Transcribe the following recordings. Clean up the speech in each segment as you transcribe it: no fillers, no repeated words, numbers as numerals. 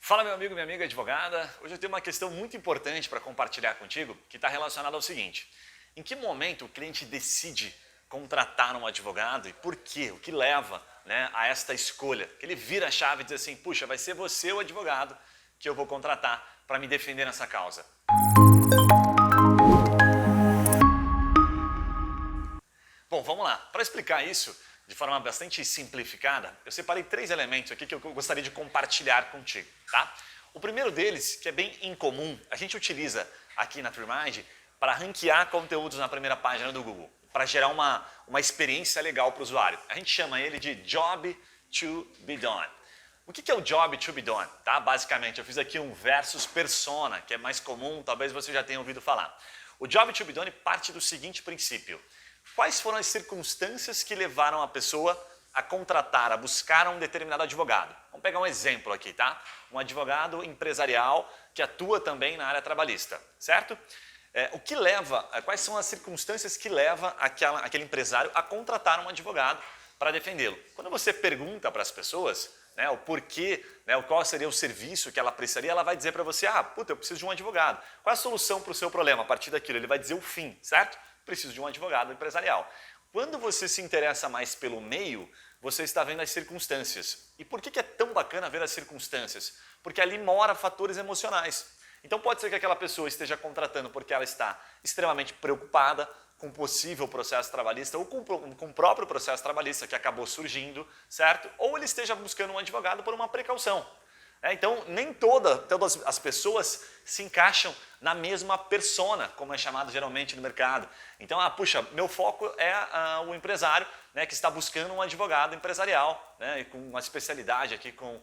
Fala meu amigo, minha amiga advogada. Hoje eu tenho uma questão muito importante para compartilhar contigo que está relacionada ao seguinte. Em que momento o cliente decide contratar um advogado e por quê? O que leva, a esta escolha? Que ele vira a chave e diz assim, puxa, vai ser você o advogado que eu vou contratar para me defender nessa causa. Bom, vamos lá. Para explicar isso de forma bastante simplificada, eu separei 3 elementos aqui que eu gostaria de compartilhar contigo, tá? O primeiro deles, que é bem incomum, a gente utiliza aqui na TreeMind para ranquear conteúdos na primeira página do Google, para gerar uma experiência legal para o usuário. A gente chama ele de Job to be done. O que é o Job to be done? Tá? Basicamente, eu fiz aqui um versus persona, que é mais comum, talvez você já tenha ouvido falar. O Job to be done parte do seguinte princípio. Quais foram as circunstâncias que levaram a pessoa a contratar, a buscar um determinado advogado? Vamos pegar um exemplo aqui, tá? Um advogado empresarial que atua também na área trabalhista, certo? Quais são as circunstâncias que levam aquele empresário a contratar um advogado para defendê-lo? Quando você pergunta para as pessoas, o porquê, qual seria o serviço que ela precisaria, ela vai dizer para você, eu preciso de um advogado. Qual é a solução para o seu problema? A partir daquilo, ele vai dizer o fim, certo? Preciso de um advogado empresarial. Quando você se interessa mais pelo meio, você está vendo as circunstâncias. E por que é tão bacana ver as circunstâncias? Porque ali mora fatores emocionais. Então pode ser que aquela pessoa esteja contratando porque ela está extremamente preocupada com o possível processo trabalhista ou com o próprio processo trabalhista que acabou surgindo, certo? Ou ele esteja buscando um advogado por uma precaução. Então, nem todas as pessoas se encaixam na mesma persona, como é chamado geralmente no mercado. Então, meu foco é o empresário que está buscando um advogado empresarial, e com uma especialidade aqui, com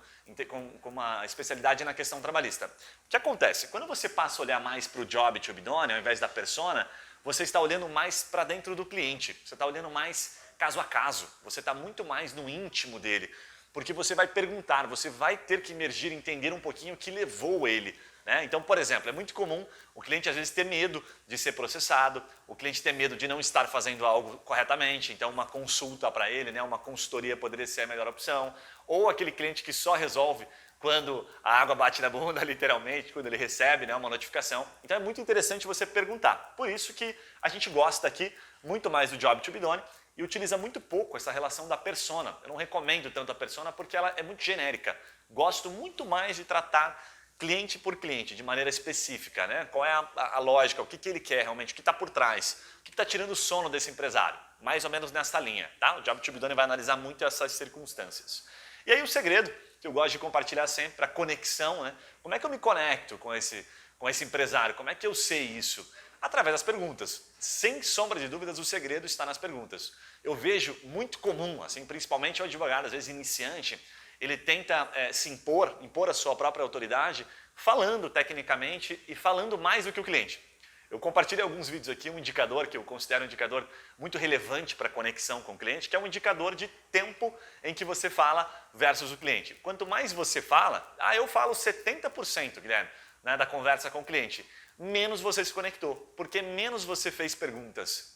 uma especialidade na questão trabalhista. O que acontece? Quando você passa a olhar mais para o job to be done, ao invés da persona, você está olhando mais para dentro do cliente, você está olhando mais caso a caso, você está muito mais no íntimo dele. Porque você vai perguntar, você vai ter que emergir, entender um pouquinho o que levou ele. Então, por exemplo, é muito comum o cliente às vezes ter medo de ser processado, o cliente ter medo de não estar fazendo algo corretamente, então uma consulta para ele, uma consultoria poderia ser a melhor opção, ou aquele cliente que só resolve quando a água bate na bunda, literalmente, quando ele recebe uma notificação. Então é muito interessante você perguntar. Por isso que a gente gosta aqui muito mais do Job to be done, e utiliza muito pouco essa relação da persona. Eu não recomendo tanto a persona porque ela é muito genérica. Gosto muito mais de tratar cliente por cliente, de maneira específica. Qual é a lógica, o que ele quer realmente, o que está por trás, o que está tirando o sono desse empresário. Mais ou menos nessa linha. Tá? O Job to be done vai analisar muito essas circunstâncias. E aí o segredo, que eu gosto de compartilhar sempre, a conexão. Como é que eu me conecto com esse empresário? Como é que eu sei isso? Através das perguntas. Sem sombra de dúvidas, o segredo está nas perguntas. Eu vejo muito comum, principalmente o advogado, às vezes iniciante, ele tenta impor a sua própria autoridade, falando tecnicamente e falando mais do que o cliente. Eu compartilhei alguns vídeos aqui, um indicador que eu considero um indicador muito relevante para a conexão com o cliente, que é um indicador de tempo em que você fala versus o cliente. Quanto mais você fala, eu falo 70%, Guilherme, da conversa com o cliente, menos você se conectou, porque menos você fez perguntas.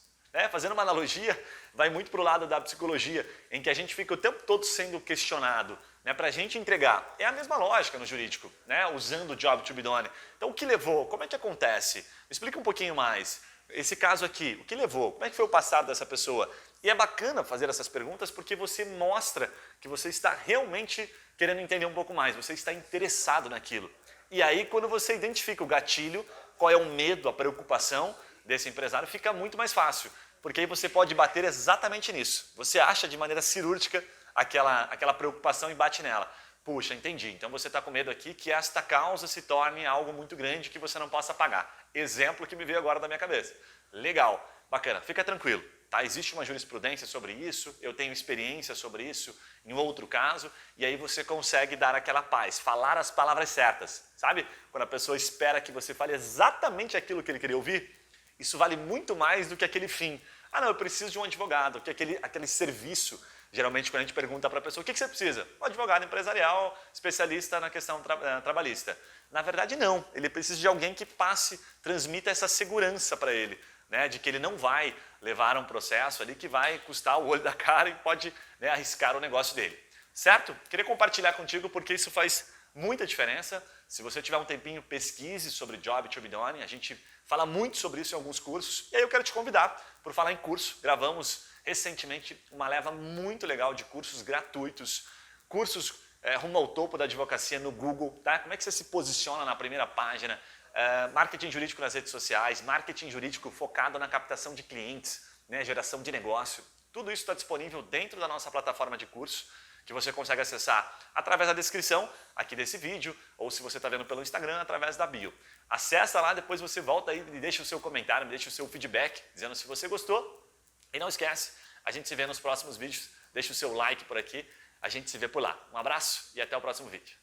Fazendo uma analogia, vai muito para o lado da psicologia, em que a gente fica o tempo todo sendo questionado para a gente entregar. É a mesma lógica no jurídico, usando o Job to be done. Então, o que levou? Como é que acontece? Me explica um pouquinho mais. Esse caso aqui, o que levou? Como é que foi o passado dessa pessoa? E é bacana fazer essas perguntas porque você mostra que você está realmente querendo entender um pouco mais, você está interessado naquilo. E aí, quando você identifica o gatilho, qual é o medo, a preocupação desse empresário, fica muito mais fácil, porque aí você pode bater exatamente nisso. Você acha de maneira cirúrgica aquela preocupação e bate nela. Puxa, entendi. Então você está com medo aqui que esta causa se torne algo muito grande que você não possa pagar. Exemplo que me veio agora da minha cabeça. Legal, bacana, fica tranquilo. Tá? Existe uma jurisprudência sobre isso, eu tenho experiência sobre isso em outro caso, e aí você consegue dar aquela paz, falar as palavras certas. Sabe? Quando a pessoa espera que você fale exatamente aquilo que ele queria ouvir, isso vale muito mais do que aquele fim. Não, eu preciso de um advogado, que aquele serviço, geralmente quando a gente pergunta para a pessoa, o que você precisa? Um advogado empresarial, especialista na questão trabalhista. Na verdade não, ele precisa de alguém que transmita essa segurança para ele. De que ele não vai levar um processo ali que vai custar o olho da cara e pode arriscar o negócio dele. Certo? Queria compartilhar contigo porque isso faz muita diferença. Se você tiver um tempinho, pesquise sobre Job to be Done. A gente fala muito sobre isso em alguns cursos. E aí eu quero te convidar, por falar em curso, gravamos recentemente uma leva muito legal de cursos gratuitos, cursos rumo ao topo da advocacia no Google, tá? Como é que você se posiciona na primeira página, marketing jurídico nas redes sociais, marketing jurídico focado na captação de clientes, né, geração de negócio. Tudo isso está disponível dentro da nossa plataforma de curso, que você consegue acessar através da descrição aqui desse vídeo, ou se você está vendo pelo Instagram, através da bio. Acessa lá, depois você volta aí e deixa o seu comentário, me deixa o seu feedback, dizendo se você gostou. E não esquece, a gente se vê nos próximos vídeos, deixa o seu like por aqui, a gente se vê por lá. Um abraço e até o próximo vídeo.